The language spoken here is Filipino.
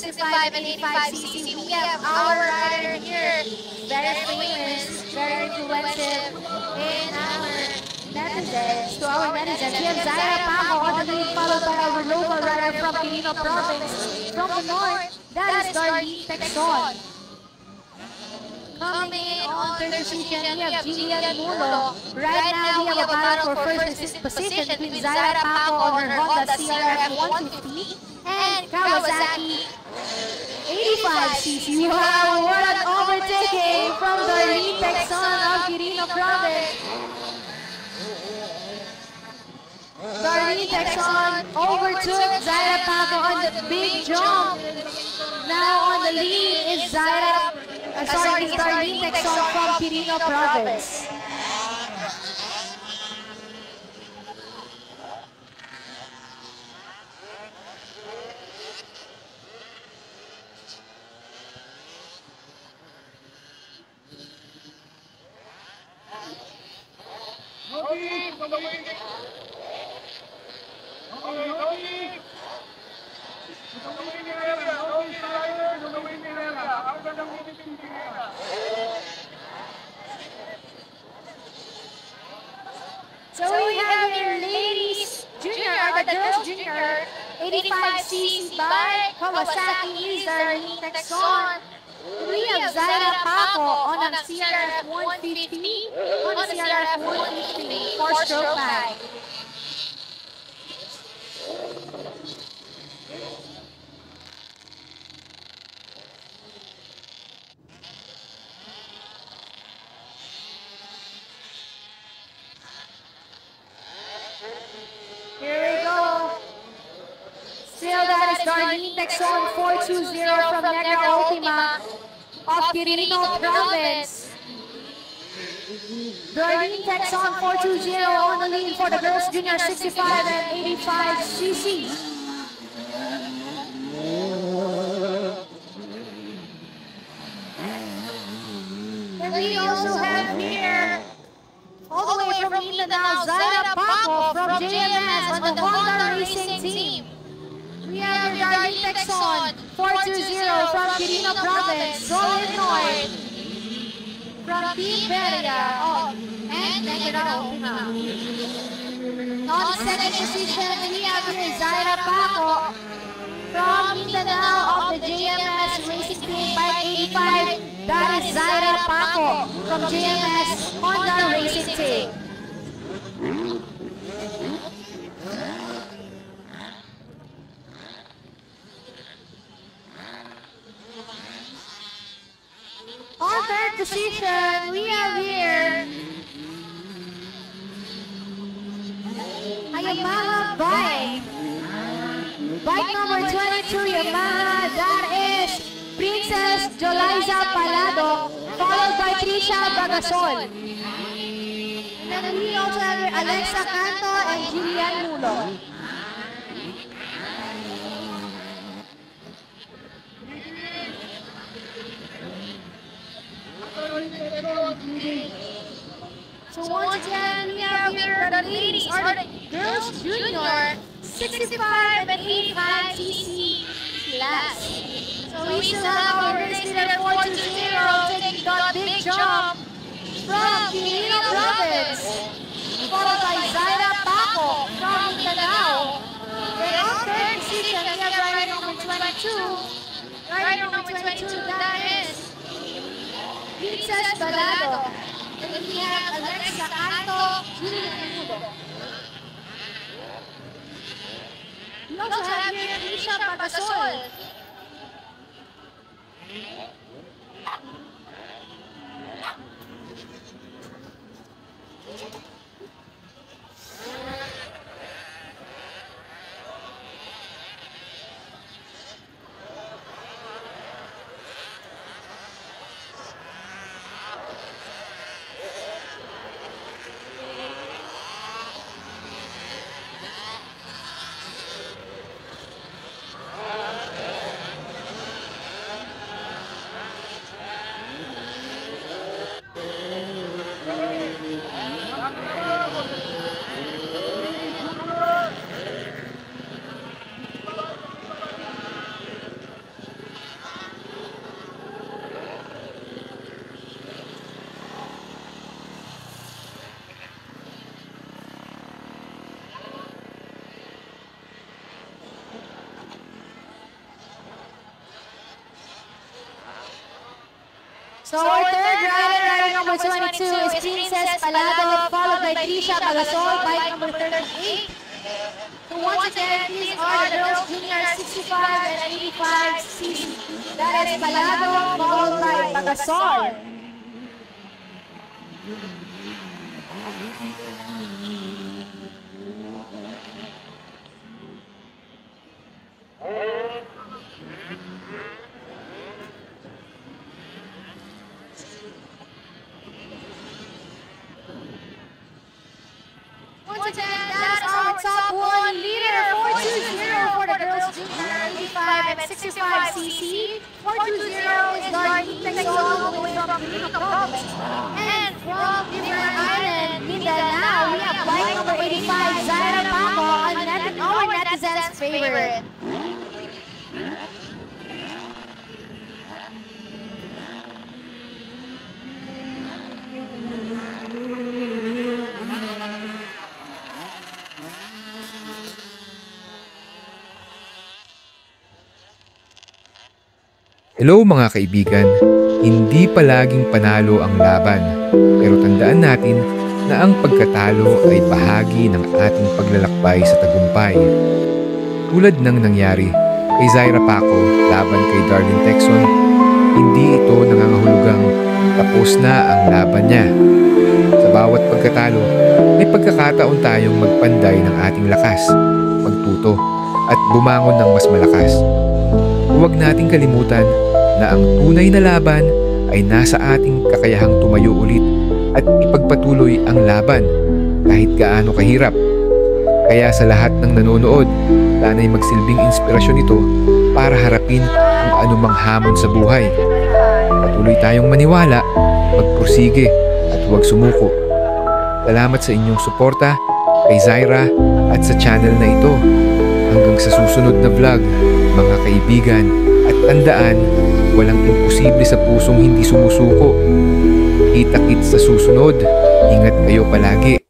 65 and 85cc. We have our rider here, very famous, very influential in our netizens. To our netizens, we have Zaira Paco on the lead, followed by our local rider from Quirino Province. From the north, that is Darlene Texon. Coming in on third position, we have Jillian Mulo. Right now, we have a battle for first position between Zaira Paco on her Honda CRF 150 and Kawasaki 85cc. Wow, what an overtaking from Darlene Texon of Quirino Province. Darlene Texon overtook Zaira Paco on the big jump. Now on the lead is Darlene Texon from Quirino Province. So we have here ladies junior, or the girls junior, 85cc by Kawasaki is Darlene Texon. We have Zaira Paco on a CRF 150, on a CRF 150 4-stroke bike. Here we go. Still that is Darlene Texon 420 from Negra Ultima of Quirino Province. Darlene Texon 420 on the lead for the girls junior 65 and 85cc. And we also have here, all the way from Mindanao, Zaira Paco from JMS on the Honda Racing Team. We have here Darlene Texon 420 from Quirino Province, Solid North, from Team Beria, and Negra Ultima. On second position, we have here Zaira Paco from Mindanao of the JMS Racing Team Bike 85. That is Zaira Paco from JMS Honda Racing Team. On third position, we have here a Yamaha bike. Bike number 22, Yamaha, that is Princess Joliza Palado, followed by Trisha Bagasol. And then we also have here Alexa Canto and Jillian Mulo. So once again, we have here the ladies, or the girls junior 65 and 85cc class. So we still have our race leader 420 taking that big jump from Quirino Province, followed by Zaira Paco from Mindanao. Then on third position, we have rider number 22. Rider number 22, that is Princess Balado. And then we have Alexa Canto, Julian Mudo. We also have here Trisha Bagasol. So our third rider, rider number 22, is Princess Palado, followed by Trisha Bagasol, bike number 38. So once again, these are the girls junior 65 and 85 cc. That is Palado, followed by Bagasol. Once again, that is our top one leader, 420 for the girls junior 85 and 65 cc. 420 is Darlene Texon, all the way from Philippine Province. And from Different Island, Mindanao, we have bike number 85, Zaira Paco, our netizens' favorite. Hello mga kaibigan, hindi palaging panalo ang laban, pero tandaan natin na ang pagkatalo ay bahagi ng ating paglalakbay sa tagumpay. Tulad ng nangyari kay Zaira Paco laban kay Darlene Texon, hindi ito nangangahulugang tapos na ang laban niya. Sa bawat pagkatalo, may pagkakataon tayong magpanday ng ating lakas, magtuto at bumangon ng mas malakas. Huwag nating kalimutan na ang tunay na laban ay nasa ating kakayahang tumayo ulit at ipagpatuloy ang laban kahit gaano kahirap. Kaya sa lahat ng nanonood, sana'y magsilbing inspirasyon ito para harapin ang anumang hamon sa buhay. Patuloy tayong maniwala, magpursige at huwag sumuko. Salamat sa inyong suporta kay Zaira at sa channel na ito. Hanggang sa susunod na vlog, mga kaibigan, at tandaan, walang imposible sa pusong hindi sumusuko. Kita-kits sa susunod. Ingat kayo palagi.